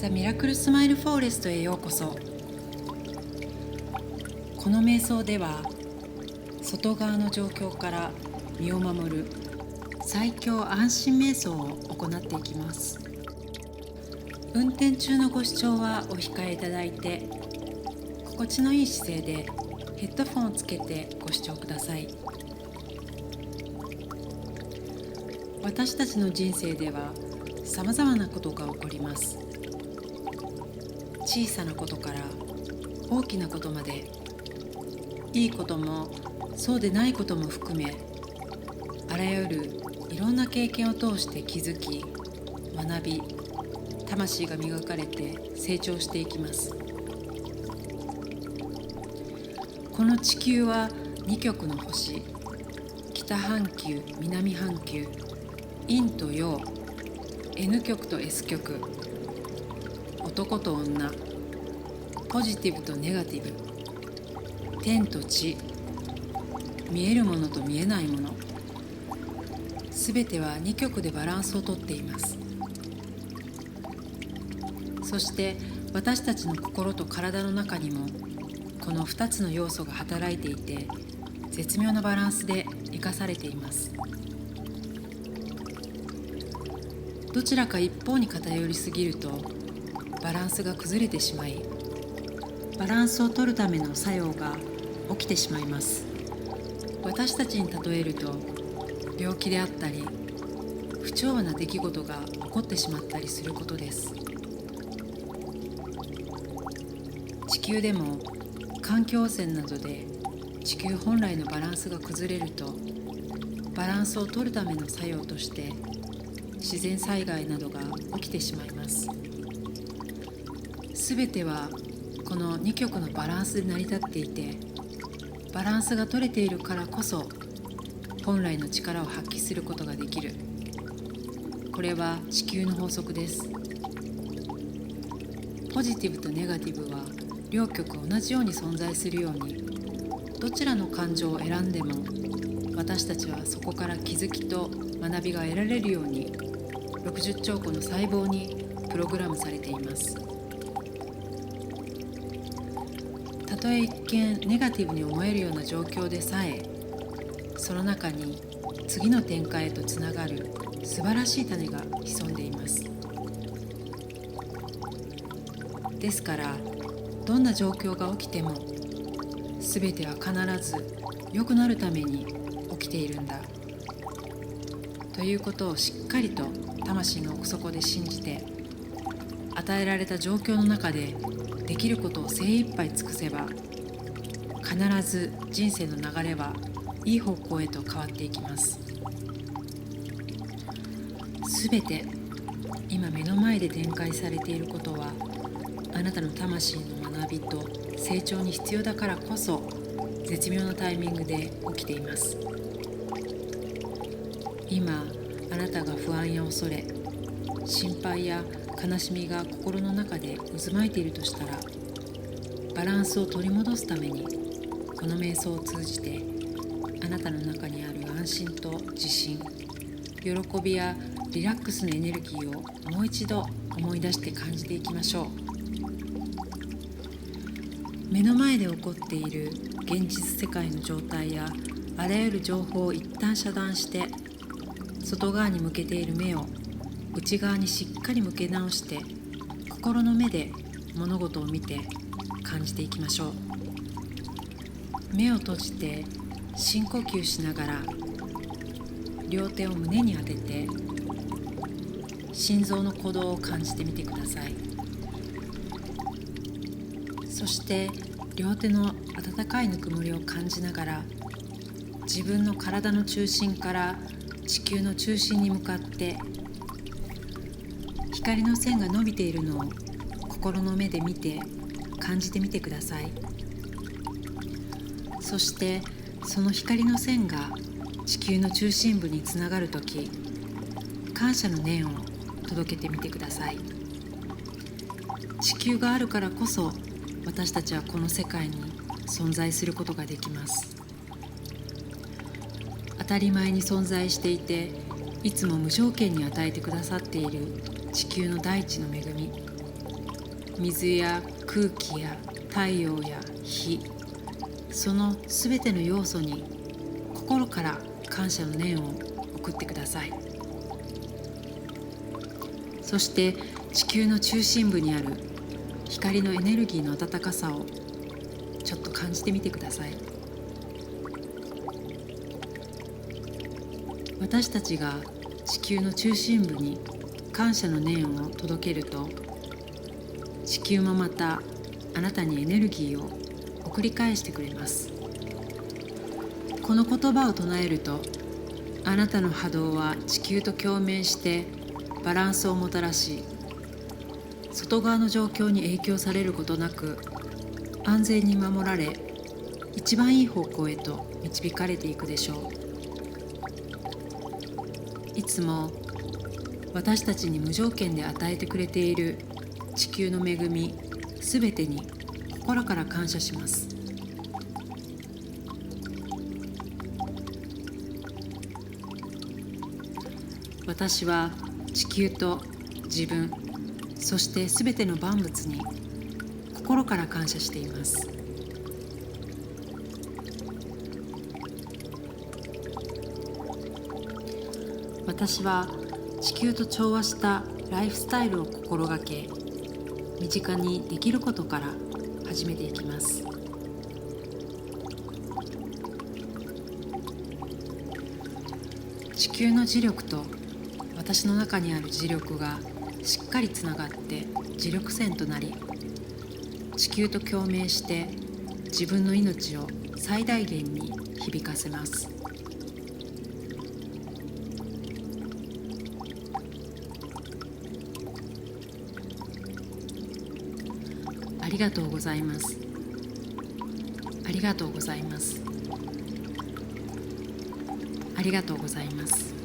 ザ・ミラクルスマイルフォーレストへようこそ。この瞑想では外側の状況から身を守る最強安心瞑想を行っていきます。運転中のご視聴はお控えいただいて、心地のいい姿勢でヘッドフォンをつけてご視聴ください。私たちの人生ではさまざまなことが起こります。小さなことから大きなことまで、いいこともそうでないことも含め、あらゆるいろんな経験を通して気づき、学び、魂が磨かれて成長していきます。この地球は2極の星、北半球、南半球、陰と陽、N 極と S 極、男と女、ポジティブとネガティブ、天と地、見えるものと見えないもの、すべては2極でバランスをとっています。そして私たちの心と体の中にもこの2つの要素が働いていて、絶妙なバランスで生かされています。どちらか一方に偏りすぎるとバランスが崩れてしまい、バランスを取るための作用が起きてしまいます。私たちに例えると、病気であったり不調和な出来事が起こってしまったりすることです。地球でも環境汚染などで地球本来のバランスが崩れると、バランスを取るための作用として自然災害などが起きてしまいます。すべてはこの2極のバランスで成り立っていて、バランスが取れているからこそ本来の力を発揮することができる。これは地球の法則です。ポジティブとネガティブは両極同じように存在するように、どちらの感情を選んでも私たちはそこから気づきと学びが得られるように60兆個の細胞にプログラムされています。たとえ一見ネガティブに思えるような状況でさえ、その中に次の展開へとつながる素晴らしい種が潜んでいます。ですからどんな状況が起きても、すべては必ず良くなるために起きているんだということをしっかりと魂の奥底で信じて、与えられた状況の中でできることを精一杯尽くせば、必ず人生の流れはいい方向へと変わっていきます。すべて今目の前で展開されていることは、あなたの魂の学びと成長に必要だからこそ、絶妙なタイミングで起きています。今あなたが不安や恐れ、心配や悲しみが心の中で渦巻いているとしたら、バランスを取り戻すためにこの瞑想を通じて、あなたの中にある安心と自信、喜びやリラックスのエネルギーをもう一度思い出して感じていきましょう。目の前で起こっている現実世界の状態やあらゆる情報を一旦遮断して、外側に向けている目を内側にしっかり向け直して、心の目で物事を見て感じていきましょう。目を閉じて深呼吸しながら、両手を胸に当てて心臓の鼓動を感じてみてください。そして両手の温かいぬくもりを感じながら、自分の体の中心から地球の中心に向かって光の線が伸びているのを心の目で見て感じてみてください。そしてその光の線が地球の中心部につながるとき、感謝の念を届けてみてください。地球があるからこそ私たちはこの世界に存在することができます。当たり前に存在していて、いつも無条件に与えてくださっている地球の大地の恵み、水や空気や太陽や火、そのすべての要素に心から感謝の念を送ってください。そして地球の中心部にある光のエネルギーの温かさをちょっと感じてみてください。私たちが地球の中心部に感謝の念を届けると、地球もまたあなたにエネルギーを送り返してくれます。この言葉を唱えると、あなたの波動は地球と共鳴してバランスをもたらし、外側の状況に影響されることなく安全に守られ、一番いい方向へと導かれていくでしょう。いつも私たちに無条件で与えてくれている地球の恵みすべてに心から感謝します。私は地球と自分、そしてすべての万物に心から感謝しています。私は地球と調和したライフスタイルを心がけ、身近にできることから始めていきます。地球の磁力と私の中にある磁力がしっかりつながって磁力線となり、地球と共鳴して自分の命を最大限に響かせます。ありがとうございます。ありがとうございます。ありがとうございます。